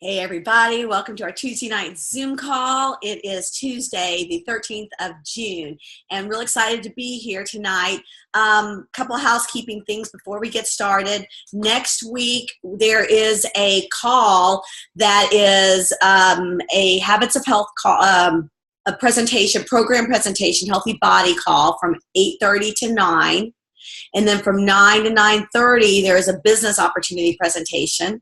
Hey everybody, welcome to our Tuesday night Zoom call. It is Tuesday, the 13th of June, and real excited to be here tonight. Couple of housekeeping things before we get started. Next week, there is a call that is a Habits of Health call, a presentation, program presentation, Healthy Body call from 8:30 to 9. And then from 9 to 9:30, there is a business opportunity presentation.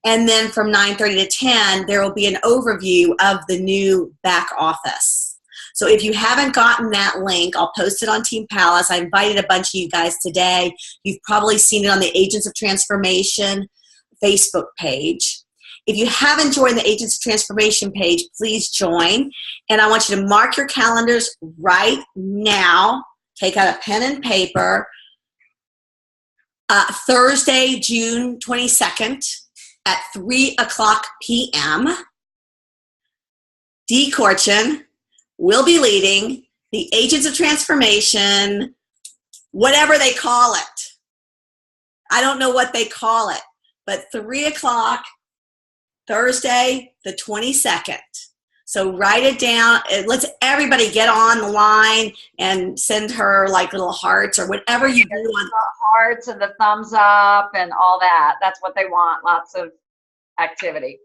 And then from 9:30 to 10, there will be an overview of the new back office. So if you haven't gotten that link, I'll post it on Team Palace. I invited a bunch of you guys today. You've probably seen it on the Agents of Transformation Facebook page. If you haven't joined the Agents of Transformation page, please join. And I want you to mark your calendars right now. Take out a pen and paper. Thursday, June 22nd. At 3 o'clock p.m., Dee Corchin will be leading the Agents of Transformation, whatever they call it. I don't know what they call it, but 3 o'clock, Thursday, the 22nd. So write it down. Let's everybody get on the line and send her like little hearts or whatever you do. The hearts and the thumbs up and all that. That's what they want. Lots of activity.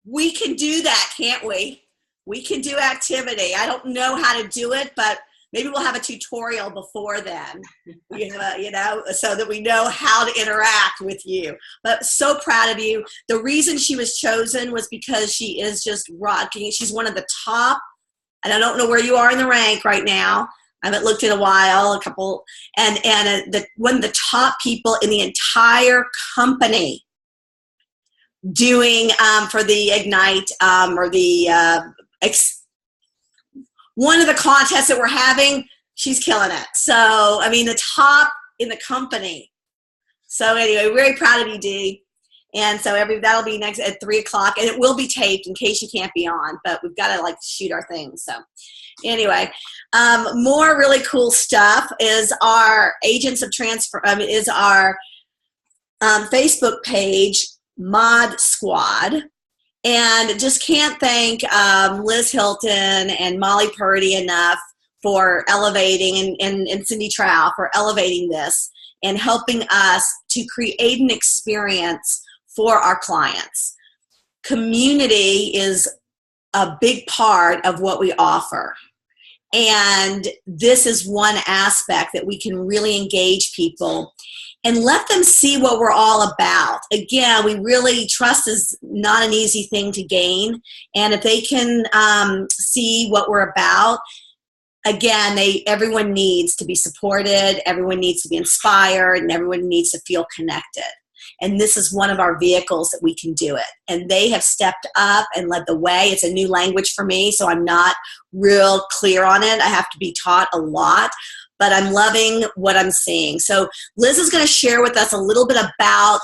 We can do that, can't we? We can do activity. I don't know how to do it, but maybe we'll have a tutorial before then, so that we know how to interact with you. But so proud of you. The reason she was chosen was because she is just rocking. She's one of the top, and I don't know where you are in the rank right now. I haven't looked in a while, one of the top people in the entire company doing for the Ignite one of the contests that we're having. She's killing it. So, I mean, the top in the company. So anyway, very proud of you, Dee. And so that'll be next at 3 o'clock, and it will be taped in case you can't be on, but we've got to shoot our things. So anyway, more really cool stuff is our Agents of Transfer, is our Facebook page, Mod Squad. And just can't thank Liz Hilton and Molly Purdy enough for elevating, and Cindy Trow for elevating this and helping us to create an experience for our clients. Community is a big part of what we offer. And this is one aspect that we can really engage people and let them see what we're all about. Again, trust is not an easy thing to gain. And if they can see what we're about, again, everyone needs to be supported, everyone needs to be inspired, and everyone needs to feel connected. And this is one of our vehicles that we can do it. And they have stepped up and led the way. It's a new language for me, so I'm not real clear on it. I have to be taught a lot, but I'm loving what I'm seeing. So Liz is going to share with us a little bit about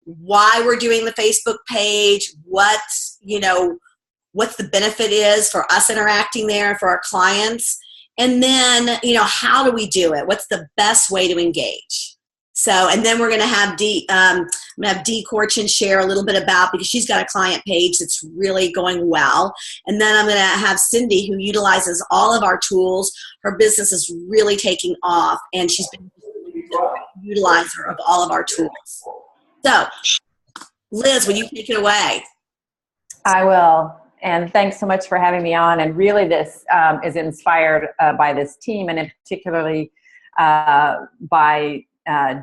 why we're doing the Facebook page, what's the benefit is for us interacting there and for our clients. And then, how do we do it? What's the best way to engage? So, and then we're going to have Dee Corchin share a little bit about, because she's got a client page that's really going well. And then I'm going to have Cindy, who utilizes all of our tools. Her business is really taking off, and she's been a utilizer of all of our tools. So, Liz, will you take it away? I will. And thanks so much for having me on. And really this is inspired by this team, and in particularly by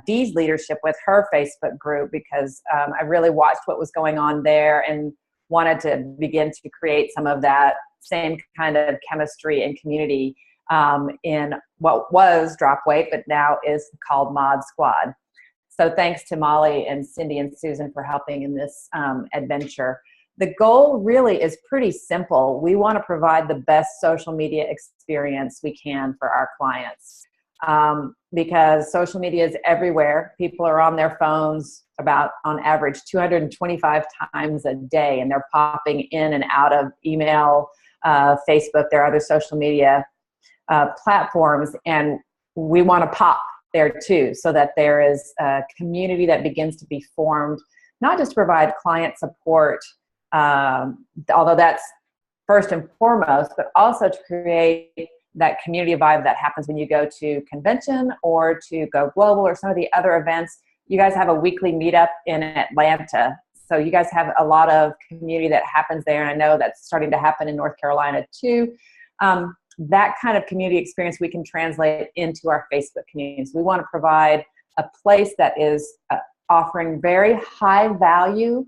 Dee's leadership with her Facebook group, because I really watched what was going on there and wanted to begin to create some of that same kind of chemistry and community in what was Drop Weight, but now is called Mod Squad. So thanks to Molly and Cindy and Susan for helping in this adventure. The goal really is pretty simple. We want to provide the best social media experience we can for our clients. Because social media is everywhere. People are on their phones about, on average, 225 times a day, and they're popping in and out of email, Facebook, their other social media platforms, and we want to pop there too, so that there is a community that begins to be formed, not just to provide client support although that's first and foremost, but also to create that community vibe that happens when you go to convention or to Go Global or some of the other events. You guys have a weekly meetup in Atlanta. So you guys have a lot of community that happens there. And I know that's starting to happen in North Carolina too. That kind of community experience we can translate into our Facebook communities. We want to provide a place that is offering very high value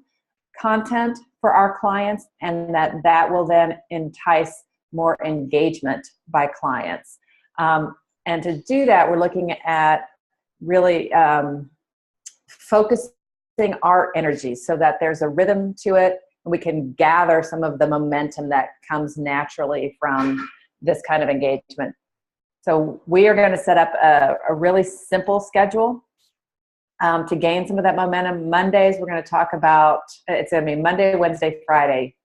content for our clients, and that will then entice more engagement by clients. And to do that, we're looking at really focusing our energy so that there's a rhythm to it, and we can gather some of the momentum that comes naturally from this kind of engagement. So we are going to set up a really simple schedule to gain some of that momentum. Mondays, we're going to talk about, it's going to be Monday, Wednesday, Friday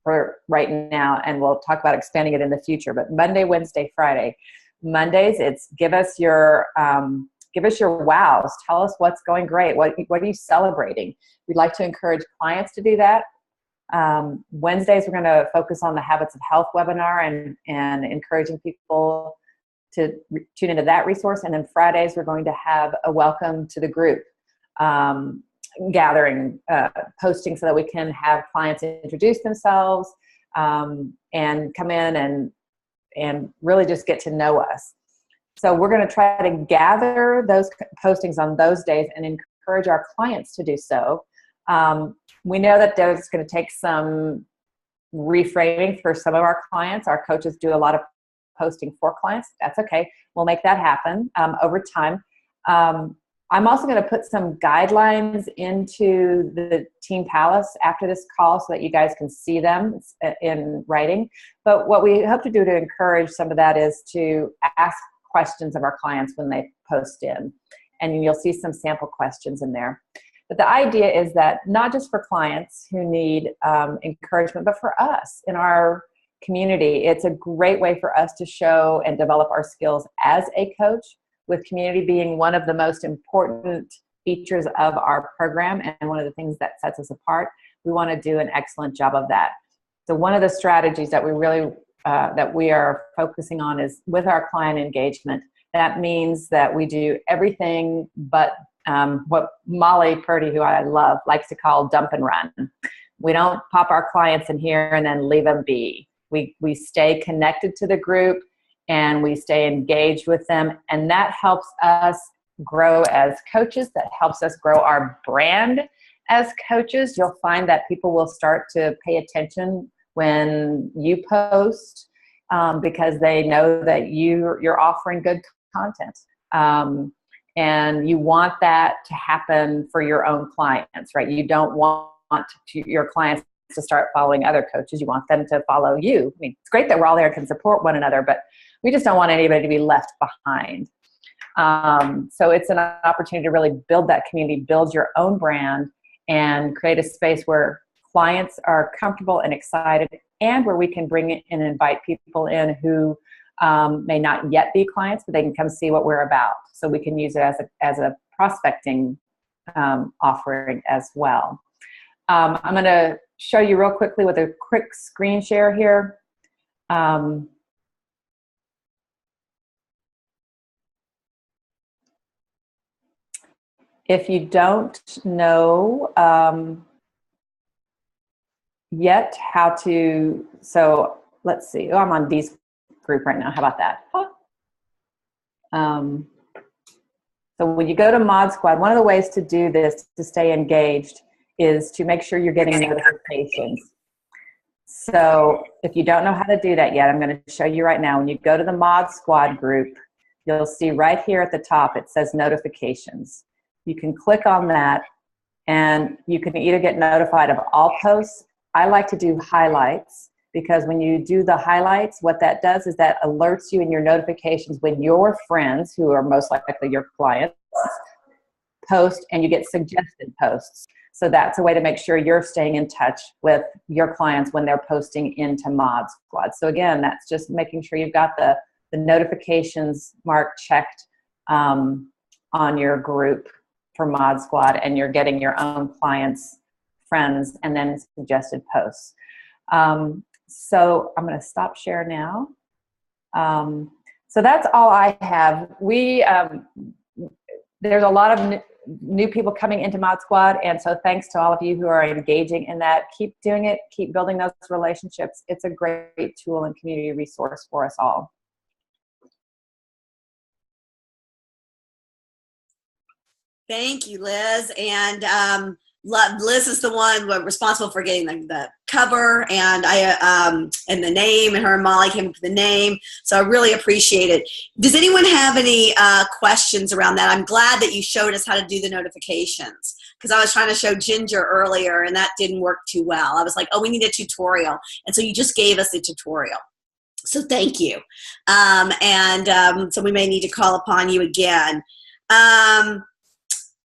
for right now, and we'll talk about expanding it in the future. But Monday, Wednesday, Friday. Mondays, it's give us your wows. Tell us what's going great. What are you celebrating? We'd like to encourage clients to do that. Wednesdays, we're going to focus on the Habits of Health webinar and encouraging people to tune into that resource. And then Fridays, we're going to have a welcome to the group gathering, posting so that we can have clients introduce themselves and come in and really just get to know us. So we're going to try to gather those postings on those days and encourage our clients to do so. We know that there's going to take some reframing for some of our clients. Our coaches do a lot of posting for clients. That's okay. We'll make that happen over time. I'm also going to put some guidelines into the Team Palace after this call so that you guys can see them in writing. But what we hope to do to encourage some of that is to ask questions of our clients when they post in. And you'll see some sample questions in there. But the idea is that not just for clients who need encouragement, but for us in our community, it's a great way for us to show and develop our skills as a coach, with community being one of the most important features of our program and one of the things that sets us apart. We want to do an excellent job of that. So one of the strategies that we really that we are focusing on is with our client engagement. That means that we do everything but what Molly Purdy, who I love, likes to call dump and run. We don't pop our clients in here and then leave them be. We stay connected to the group and we stay engaged with them, and that helps us grow as coaches. That helps us grow our brand as coaches. You'll find that people will start to pay attention when you post because they know that you're offering good content. And you want that to happen for your own clients, right? You don't want your clients to start following other coaches. You want them to follow you. I mean, it's great that we're all there and can support one another, but we just don't want anybody to be left behind. So it's an opportunity to really build that community, build your own brand, and create a space where clients are comfortable and excited, and where we can bring in and invite people in who may not yet be clients, but they can come see what we're about. So we can use it as a prospecting offering as well. I'm going to show you real quickly with a quick screen share here. If you don't know yet how to, so let's see. Oh, I'm on Dee's group right now. How about that? So when you go to Mod Squad, one of the ways to do this, to stay engaged, is to make sure you're getting notifications. So if you don't know how to do that yet, I'm going to show you right now. When you go to the Mod Squad group, you'll see right here at the top, it says notifications. You can click on that and you can either get notified of all posts. I like to do highlights, because when you do the highlights, what that does is that alerts you in your notifications when your friends, who are most likely your clients, post, and you get suggested posts. So that's a way to make sure you're staying in touch with your clients when they're posting into Mod Squad. So again, that's just making sure you've got the notifications mark checked on your group for Mod Squad, and you're getting your own clients friends, and then suggested posts. So I'm going to stop share now. So that's all I have. There's a lot of new people coming into Mod Squad, and so thanks to all of you who are engaging in that. Keep doing it. Keep building those relationships. It's a great tool and community resource for us all. Thank you, Liz. And Liz is the one responsible for getting the cover and the name, and her and Molly came up with the name. So I really appreciate it. Does anyone have any questions around that? I'm glad that you showed us how to do the notifications, because I was trying to show Ginger earlier and that didn't work too well. I was like, oh, we need a tutorial. And so you just gave us a tutorial. So thank you. So we may need to call upon you again.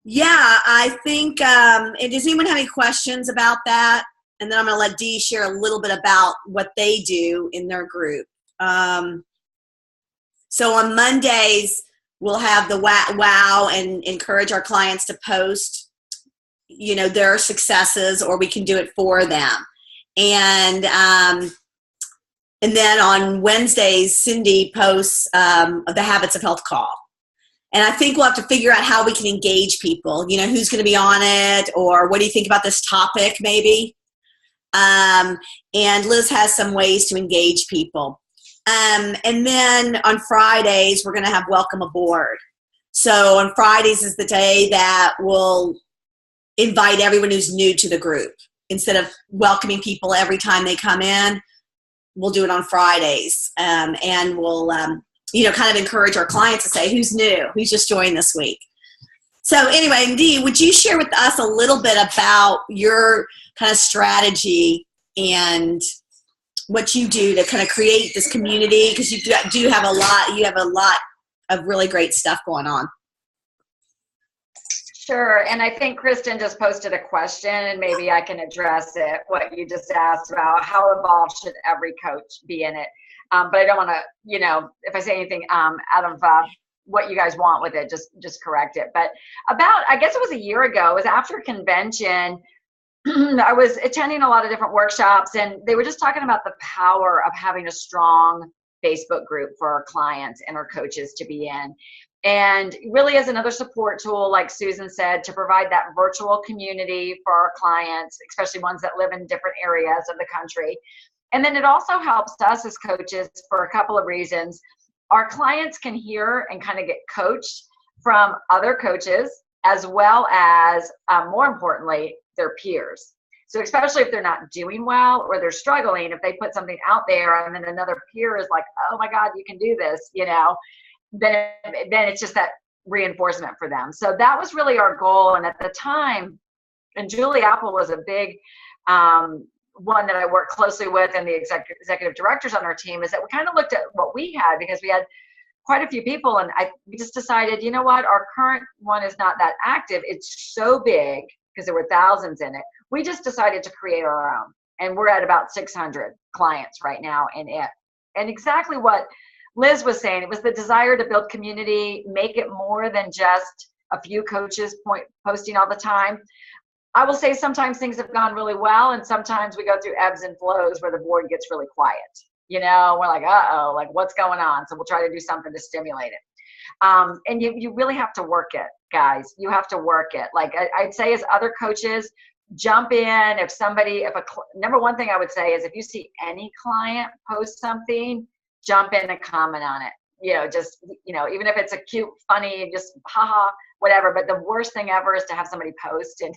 Yeah, I think, does anyone have any questions about that? And then I'm going to let Dee share a little bit about what they do in their group. So on Mondays, we'll have the wow and encourage our clients to post, their successes, or we can do it for them. And then on Wednesdays, Cindy posts the Habits of Health call. And I think we'll have to figure out how we can engage people, who's going to be on it, or what do you think about this topic maybe? And Liz has some ways to engage people. And then on Fridays, we're going to have Welcome Aboard. So on Fridays is the day that we'll invite everyone who's new to the group. Instead of welcoming people every time they come in, we'll do it on Fridays. And we'll kind of encourage our clients to say, who's new, who's just joined this week. So anyway, Dee, would you share with us a little bit about your kind of strategy and what you do to kind of create this community? Because you have a lot of really great stuff going on. Sure, and I think Kristen just posted a question, and maybe I can address it, what you just asked about how involved should every coach be in it. But I don't want to, if I say anything out of what you guys want with it, just correct it. But I guess it was a year ago, it was after convention, I was attending a lot of different workshops, and they were just talking about the power of having a strong Facebook group for our clients and our coaches to be in. And really as another support tool, like Susan said, to provide that virtual community for our clients, especially ones that live in different areas of the country. And then it also helps us as coaches for a couple of reasons. Our clients can hear and kind of get coached from other coaches, as well as, more importantly, their peers. So especially if they're not doing well or they're struggling, if they put something out there and then another peer is like, oh my God, you can do this, then it's just that reinforcement for them. So that was really our goal. And at the time, and Julie Apple was a big one that I worked closely with, and the executive directors on our team, is that we kind of looked at what we had, because we had quite a few people, and we just decided, you know what, our current one is not that active. It's so big, because there were thousands in it. We just decided to create our own, and we're at about 600 clients right now in it. And exactly what Liz was saying, it was the desire to build community, make it more than just a few coaches posting all the time. I will say sometimes things have gone really well, and sometimes we go through ebbs and flows where the board gets really quiet. We're like, uh-oh, like what's going on? So we'll try to do something to stimulate it. And you really have to work it, guys. You have to work it. Like I'd say as other coaches, jump in. Number one thing I would say is if you see any client post something, jump in and comment on it. Even if it's a cute, funny, just haha, whatever. But the worst thing ever is to have somebody post and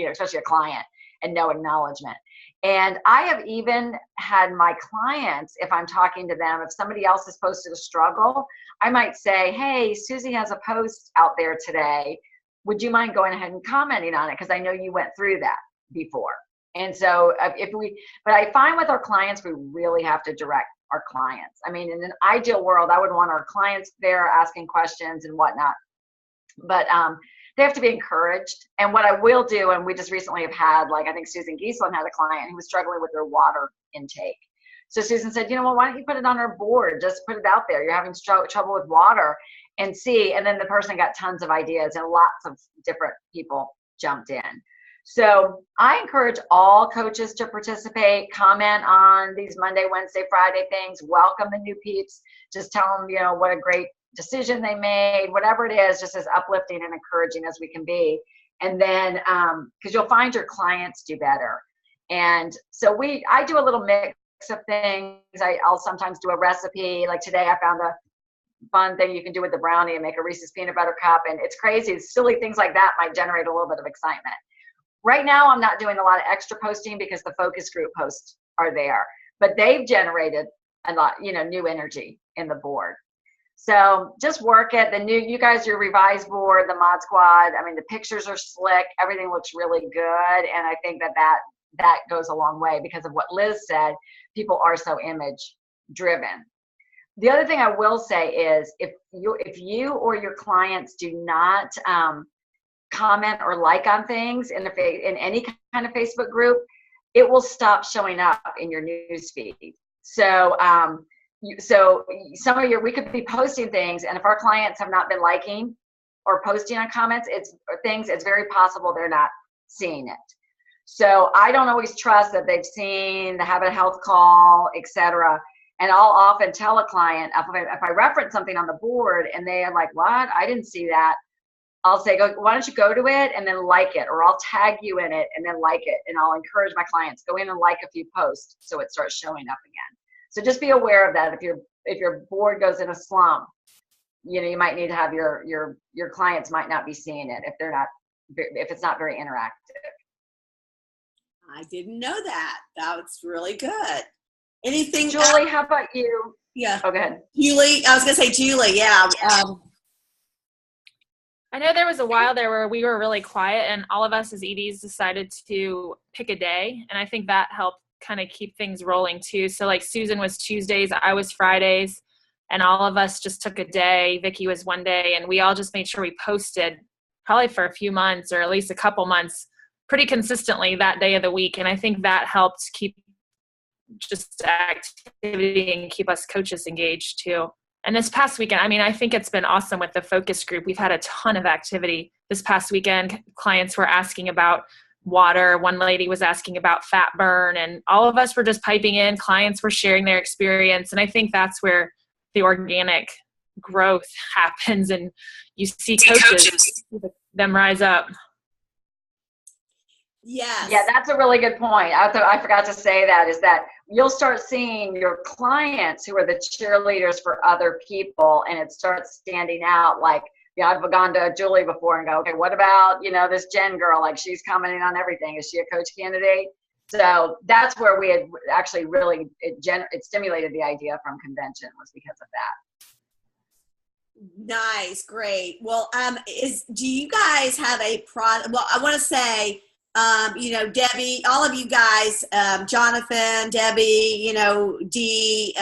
especially a client, and no acknowledgement. And I have even had my clients, if I'm talking to them, if somebody else has posted a struggle, I might say, hey, Susie has a post out there today. Would you mind going ahead and commenting on it? Because I know you went through that before. And so but I find with our clients, we really have to direct our clients. I mean, in an ideal world, I would want our clients there asking questions and whatnot. But they have to be encouraged. And what I will do, and we just recently have had, I think Susan Giesland had a client who was struggling with their water intake. So Susan said, why don't you put it on our board? Just put it out there. You're having trouble with water, and see. And then the person got tons of ideas, and lots of different people jumped in. So I encourage all coaches to participate, comment on these Monday, Wednesday, Friday things, welcome the new peeps, just tell them, what a great decision they made, whatever it is, just as uplifting and encouraging as we can be. And then, because you'll find your clients do better. And so I do a little mix of things. I'll sometimes do a recipe. Like today I found a fun thing you can do with the brownie and make a Reese's peanut butter cup. And it's crazy. Silly things like that might generate a little bit of excitement. Right now, I'm not doing a lot of extra posting because the focus group posts are there, but they've generated a lot, new energy in the board. So just work at you guys, your revised board, the Mod Squad. I mean, the pictures are slick. Everything looks really good. And I think that goes a long way because of what Liz said. People are so image driven. The other thing I will say is if you or your clients do not comment or like on things in any kind of Facebook group, it will stop showing up in your news feed. So we could be posting things, and if our clients have not been liking or posting on comments, it's very possible they're not seeing it. So I don't always trust that they've seen the Habit Health call, etc. And I'll often tell a client if I reference something on the board and they are like, "What? I didn't see that." I'll say, why don't you go to it and then like it, or I'll tag you in it and then like it. And I'll encourage my clients, go in and like a few posts so it starts showing up again. So just be aware of that. If your board goes in a slump, you might need to have your clients might not be seeing it if it's not very interactive. I didn't know that. That's really good. Anything, Julie, how about you? Yeah. Oh, go ahead. Julie, I was going to say Julie, yeah. I know there was a while there where we were really quiet and all of us as EDs decided to pick a day. And I think that helped kind of keep things rolling too. So like Susan was Tuesdays, I was Fridays, and all of us just took a day. Vicki was one day, and we all just made sure we posted probably for a few months or at least a couple months pretty consistently that day of the week. And I think that helped keep just activity and keep us coaches engaged too. And this past weekend, I think it's been awesome with the focus group. We've had a ton of activity this past weekend. Clients were asking about water. One lady was asking about fat burn, and all of us were just piping in. Clients were sharing their experience. And I think that's where the organic growth happens. And you see coaches, them rise up. Yes. Yeah, that's a really good point. I forgot to say that is that you'll start seeing your clients who are the cheerleaders for other people, and it starts standing out. Like, I've gone to Julie before and go, okay, what about, this Jen girl? Like, she's commenting on everything. Is she a coach candidate? So that's where we had actually really, it stimulated the idea from convention was because of that. Nice. Great. Well, do you guys have a well, I want to say, Debbie, all of you guys, Jonathan, Debbie, Dee,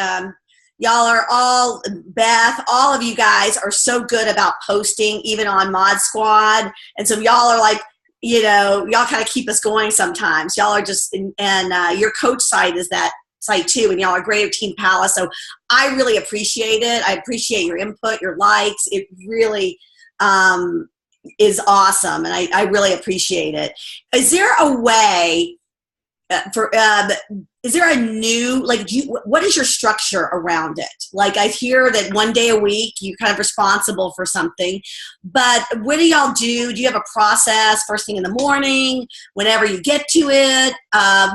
y'all are all, Beth, all of you guys are so good about posting even on Mod Squad. And so y'all are like, y'all kind of keep us going sometimes. Y'all are just, and your coach site is that site too. And y'all are great at Team Palace. So I really appreciate it. I appreciate your input, your likes. It really, is awesome, and I really appreciate it. Is there a way is there a new, what is your structure around it? Like, I hear that one day a week you're kind of responsible for something, but what do y'all do? Do you have a process first thing in the morning, whenever you get to it,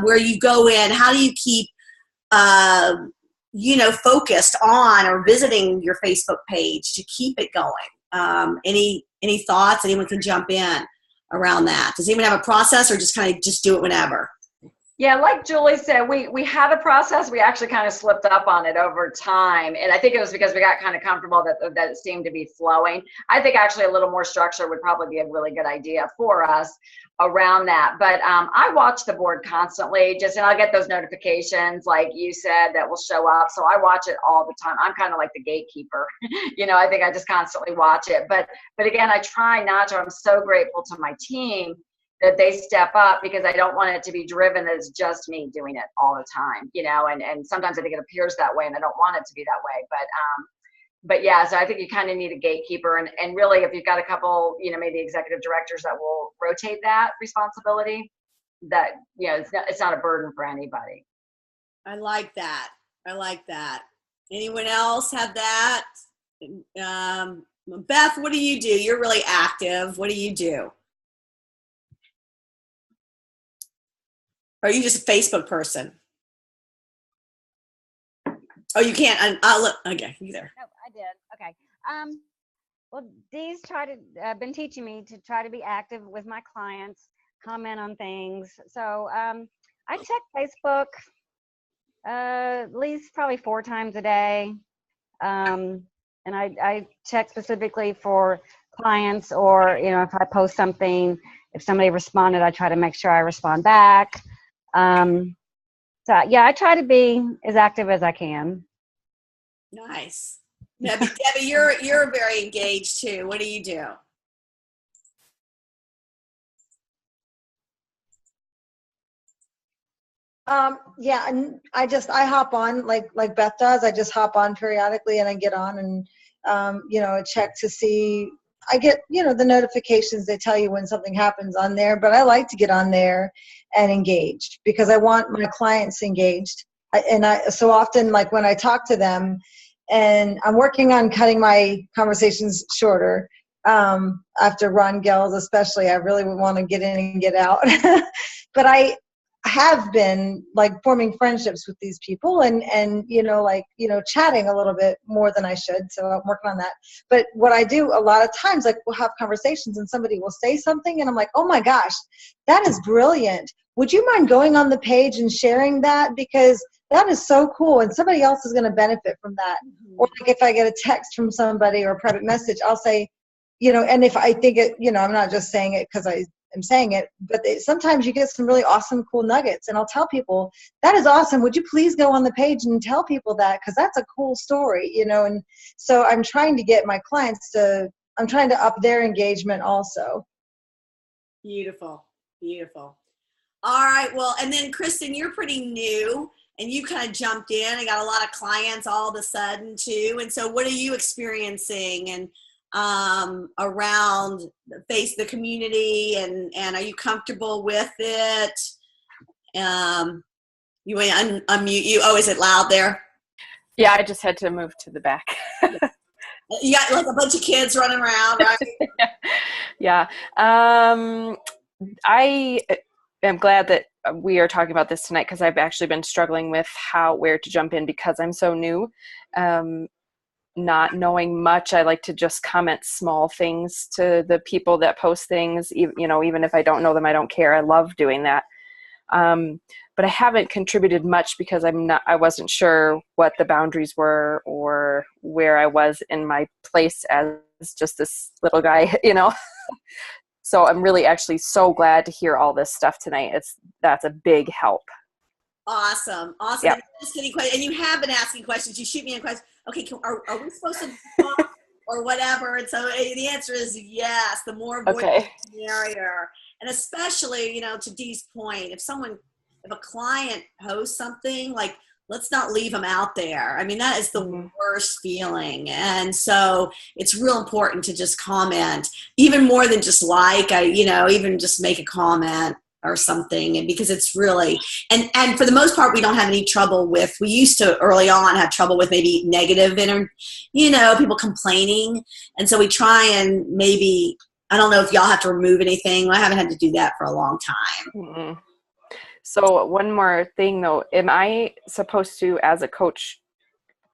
where you go in? How do you keep focused on or visiting your Facebook page to keep it going? Any thoughts? Anyone can jump in around that. Does anyone have a process, or just kind of just do it whenever? Yeah, like Julie said, we had a process. We actually kind of slipped up on it over time. And I think it was because we got kind of comfortable that it seemed to be flowing. I think actually a little more structure would probably be a really good idea for us around that. But I watch the board constantly, and I'll get those notifications, like you said, that will show up. So I watch it all the time. I'm kind of like the gatekeeper. I think I just constantly watch it. But again, I try not to. I'm so grateful to my team that they step up, because I don't want it to be driven as just me doing it all the time, and sometimes I think it appears that way, and I don't want it to be that way. but yeah, so I think you kind of need a gatekeeper, and really if you've got a couple, maybe executive directors that will rotate that responsibility, that, it's not a burden for anybody. I like that. I like that. Anyone else have that? Beth, what do you do? You're really active. What do you do? Or are you just a Facebook person? Oh, you can't. I'll look. Okay, you there. Oh, I did. Okay. Well, Dee's been teaching me to try to be active with my clients, comment on things. So I check Facebook at least probably 4 times a day. And I check specifically for clients, or, if I post something, if somebody responded, I try to make sure I respond back. So yeah, I try to be as active as I can. Nice. Debbie, you're very engaged too. What do you do? Yeah, and I hop on like Beth does. I just hop on periodically and I get on and, check to see. I get, the notifications, they tell you when something happens on there, but I like to get on there and engage because I want my clients engaged. So often, like when I talk to them, and I'm working on cutting my conversations shorter, after Ron Gels especially, I really would want to get in and get out. But I have been like forming friendships with these people and chatting a little bit more than I should. So I'm working on that. But what I do a lot of times, like we'll have conversations and somebody will say something and I'm like, oh my gosh, that is brilliant. Would you mind going on the page and sharing that? Because that is so cool. And somebody else is going to benefit from that. Mm-hmm. Or like if I get a text from somebody or a private message, I'll say, and if I think it, I'm not just saying it because I'm saying it, but sometimes you get some really awesome, cool nuggets. And I'll tell people, that is awesome. Would you please go on the page and tell people that? Because that's a cool story, And so I'm trying to get my clients I'm trying to up their engagement also. Beautiful. Beautiful. All right. Well, and then Kristen, you're pretty new and you kind of jumped in and got a lot of clients all of a sudden too. And so what are you experiencing and around the community and are you comfortable with it? You may unmute you. Oh, is it loud there? Yeah, I just had to move to the back. You got like a bunch of kids running around, right? Yeah. I am glad that we are talking about this tonight because I've actually been struggling with where to jump in because I'm so new. Not knowing much, I like to just comment small things to the people that post things, even if I don't know them, I don't care. I love doing that. But I haven't contributed much because I wasn't sure what the boundaries were or where I was in my place as just this little guy, So I'm really actually so glad to hear all this stuff tonight. That's a big help. Awesome. Yep. Just getting questions, and you have been asking questions. You shoot me a question. Okay, are we supposed to talk or whatever? And so the answer is yes. The more voices, okay, the merrier. And especially, to Dee's point, if a client posts something, like let's not leave them out there. I mean, that is the worst feeling. And so it's real important to just comment, even more than just even just make a comment or something. And because it's really, and for the most part, we don't have any trouble with, we used to early on have trouble with maybe negative, people complaining. And so we try and maybe, I don't know if y'all have to remove anything. I haven't had to do that for a long time. Mm-hmm. So one more thing though, am I supposed to, as a coach,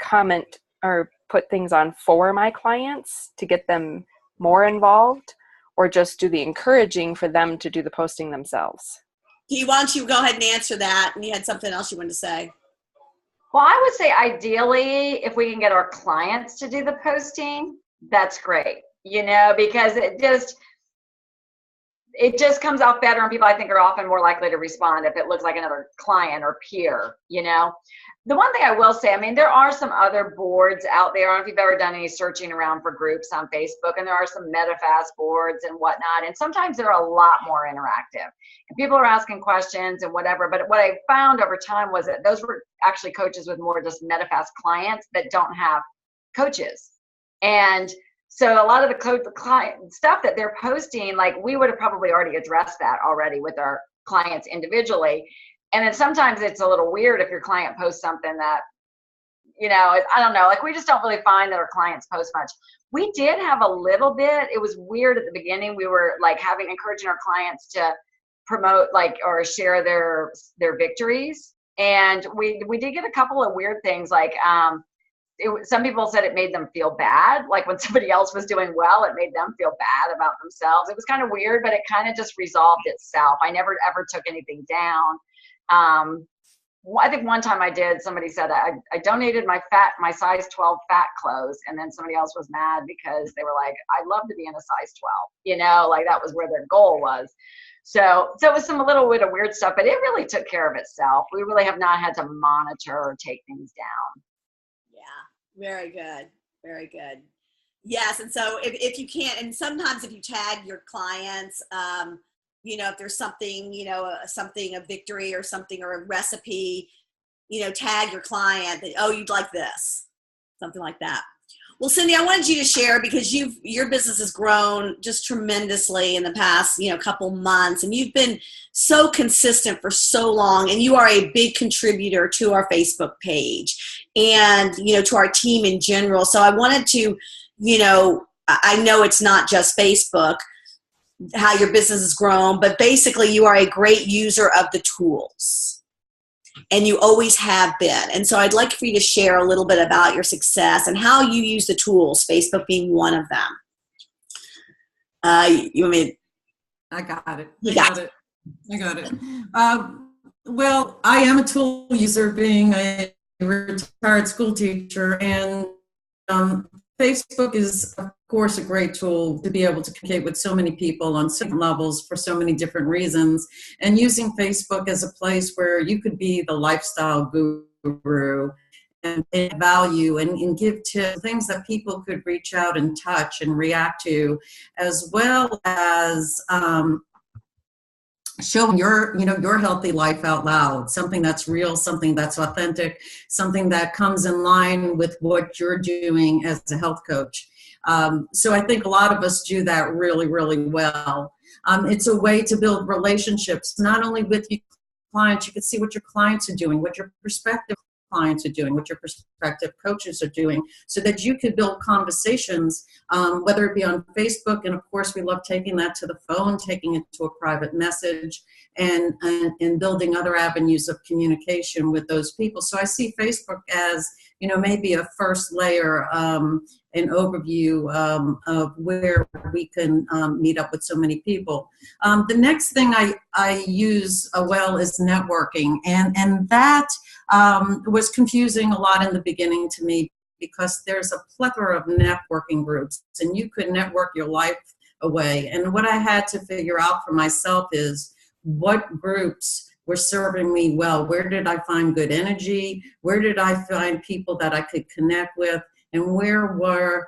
comment or put things on for my clients to get them more involved, or just do the encouraging for them to do the posting themselves? Why don't you go ahead and answer that? And you had something else you wanted to say. Well, I would say ideally, if we can get our clients to do the posting, that's great, because it just comes off better, and people I think are often more likely to respond if it looks like another client or peer, The one thing I will say, there are some other boards out there. I don't know if you've ever done any searching around for groups on Facebook, and there are some MetaFast boards and whatnot, and sometimes they're a lot more interactive. And people are asking questions and whatever, but what I found over time was that those were actually coaches with more just MetaFast clients that don't have coaches And so a lot of the client stuff that they're posting, like we would have probably already addressed that already with our clients individually. And then sometimes it's a little weird if your client posts something that, I don't know, like we just don't really find that our clients post much. We did have a little bit. It was weird at the beginning. We were like encouraging our clients to promote or share their victories. And we did get a couple of weird things like, some people said it made them feel bad. Like when somebody else was doing well, it made them feel bad about themselves. It was kind of weird, but it kind of just resolved itself. I never ever took anything down. I think one time somebody said I donated my size 12 fat clothes, and then somebody else was mad because they were like, I'd love to be in a size 12, like that was where their goal was. So it was a little bit of weird stuff, but it really took care of itself. We really have not had to monitor or take things down. Very good. Very good. Yes. And so if you can't, and sometimes if you tag your clients, if there's something, a victory or something, or a recipe, tag your client that, oh, you'd like this, something like that. Well, Cindy, I wanted you to share, because your business has grown just tremendously in the past, couple months, and you've been so consistent for so long, and you are a big contributor to our Facebook page and, to our team in general. So I wanted to, I know it's not just Facebook, how your business has grown, but basically you are a great user of the tools. And you always have been. And so I'd like for you to share a little bit about your success and how you use the tools, Facebook being one of them. You want me to? I got it. You got it. I got it. Well, I am a tool user, being a retired school teacher, and Facebook is, of course, a great tool to be able to communicate with so many people on certain levels for so many different reasons. And using Facebook as a place where you could be the lifestyle guru and add value and give tips, things that people could reach out and touch and react to, as well as showing your healthy life out loud, something that's real, something that's authentic, something that comes in line with what you're doing as a health coach. So I think a lot of us do that really, really well. It's a way to build relationships, not only with your clients. You can see what your clients are doing, what your prospective clients are doing, what your prospective coaches are doing, so that you could build conversations, whether it be on Facebook, and of course we love taking that to the phone, taking it to a private message, and building other avenues of communication with those people. So I see Facebook as, maybe a first layer, an overview of where we can meet up with so many people. The next thing I use well is networking, and that was confusing a lot in the beginning to me, because there's a plethora of networking groups, and you could network your life away. And what I had to figure out for myself is what groups were serving me well. Where did I find good energy? Where did I find people that I could connect with? And where were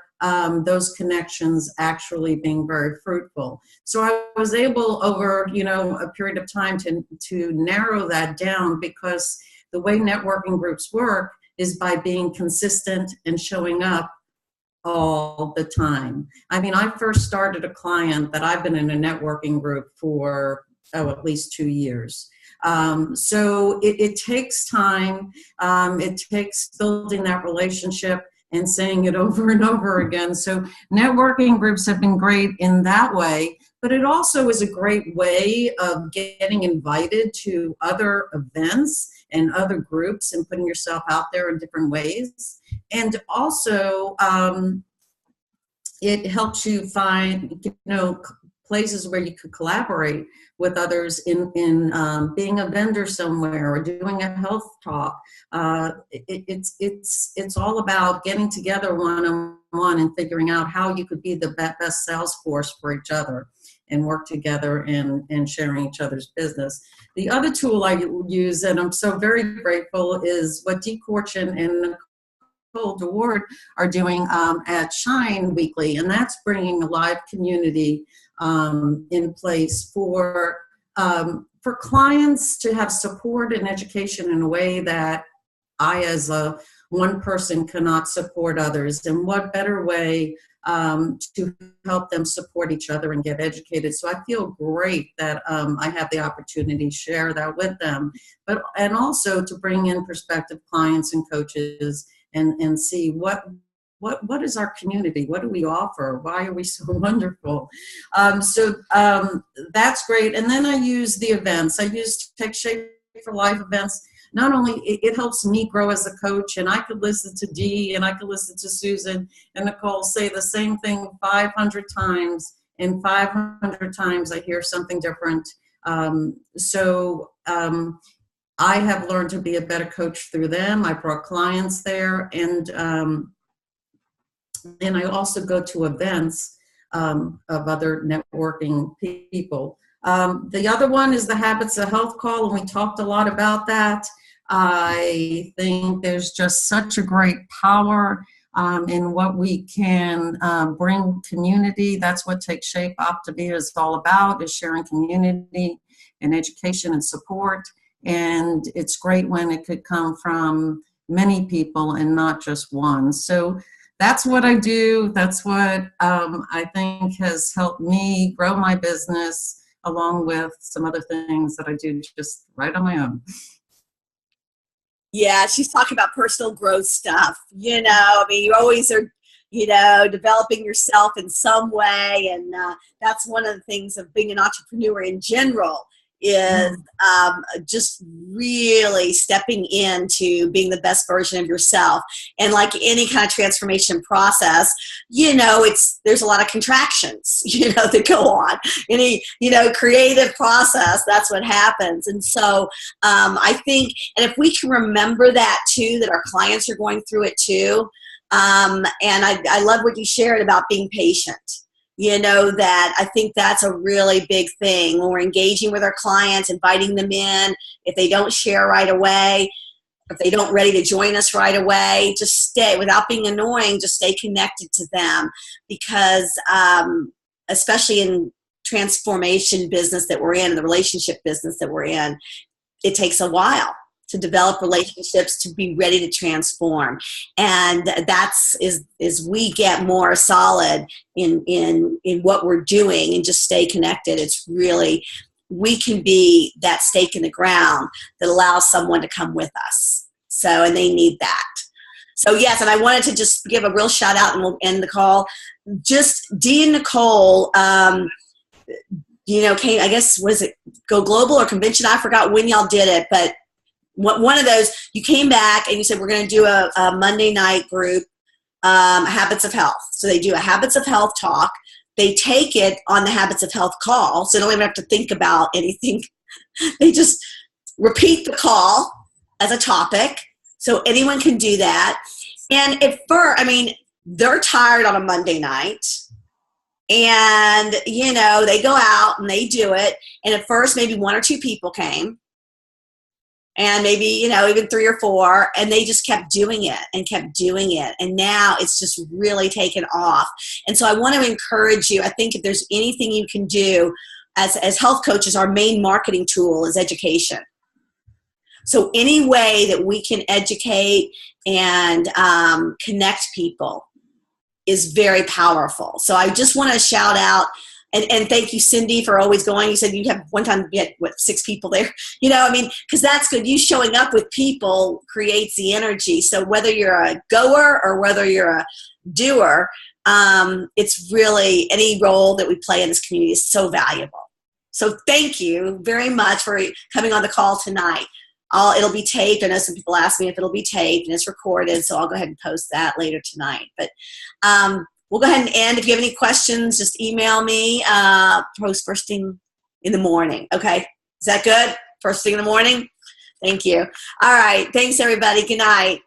those connections actually being very fruitful? So I was able, over a period of time, to narrow that down, because the way networking groups work is by being consistent and showing up all the time. I mean, I first started a client that I've been in a networking group for at least 2 years. So it takes time. It takes building that relationship and saying it over and over again. So networking groups have been great in that way, but it also is a great way of getting invited to other events and other groups and putting yourself out there in different ways. And also, it helps you find, places where you could collaborate with others in being a vendor somewhere or doing a health talk. It's all about getting together one-on-one and figuring out how you could be the best sales force for each other and work together and sharing each other's business. The other tool I use, and I'm so very grateful, is what Dee Corchin and Nicole DeWard are doing at Shine Weekly, and that's bringing a live community in place for clients to have support and education in a way that I, as a one person cannot support others. And what better way to help them support each other and get educated. So I feel great that I have the opportunity to share that with them, and also to bring in prospective clients and coaches and see what is our community? What do we offer? Why are we so wonderful? So that's great. And then I use the events. I use Take Shape for Life events. Not only it helps me grow as a coach, and I could listen to Dee and I could listen to Susan and Nicole say the same thing 500 times, and 500 times I hear something different. I have learned to be a better coach through them. I brought clients there, and I also go to events of other networking people. The other one is the Habits of Health call, and we talked a lot about that. I think there's just such a great power in what we can bring community. That's what Take Shape Optavia is all about, is sharing community and education and support. And it's great when it could come from many people and not just one. So that's what I do. That's what I think has helped me grow my business, along with some other things that I do just right on my own. Yeah, she's talking about personal growth stuff. You know, I mean, you always are, you know, developing yourself in some way. And that's one of the things of being an entrepreneur in general, is just really stepping into being the best version of yourself. And like any kind of transformation process, you know, there's a lot of contractions, you know, that go on. Any, you know, creative process, that's what happens. And so I think, and if we can remember that too, that our clients are going through it too. And I love what you shared about being patient. You know, that I think that's a really big thing when we're engaging with our clients, inviting them in. If they don't share right away, if they don't ready to join us right away, just stay without being annoying, just stay connected to them, because especially in transformation business that we're in, the relationship business that we're in, it takes a while to develop relationships, to be ready to transform. And that's is we get more solid in what we're doing and just stay connected. It's really, we can be that stake in the ground that allows someone to come with us. So, and they need that. So yes, and I wanted to just give a real shout out, and we'll end the call. Just Dee and Nicole, you know, came, I guess, was it Go Global or Convention? I forgot when y'all did it, but one of those, you came back and you said, we're going to do a Monday night group, Habits of Health. So they do a Habits of Health talk. They take it on the Habits of Health call, so they don't even have to think about anything. They just repeat the call as a topic, so anyone can do that. And at first, I mean, they're tired on a Monday night, and, you know, they go out and they do it. And at first, maybe 1 or 2 people came. And maybe, you know, even 3 or 4, and they just kept doing it and kept doing it. And now it's just really taken off. And so I want to encourage you. I think if there's anything you can do as health coaches, our main marketing tool is education. So any way that we can educate and connect people is very powerful. So I just want to shout out. And thank you, Cindy, for always going. You said you have one time you had, 6 people there? You know, I mean, because that's good. You showing up with people creates the energy. So whether you're a goer or whether you're a doer, it's really, any role that we play in this community is so valuable. So thank you very much for coming on the call tonight. It'll be taped. I know some people ask me if it'll be taped, and it's recorded, so I'll go ahead and post that later tonight. But we'll go ahead and end. If you have any questions, just email me. Post first thing in the morning. Okay, is that good? First thing in the morning? Thank you. All right. Thanks, everybody. Good night.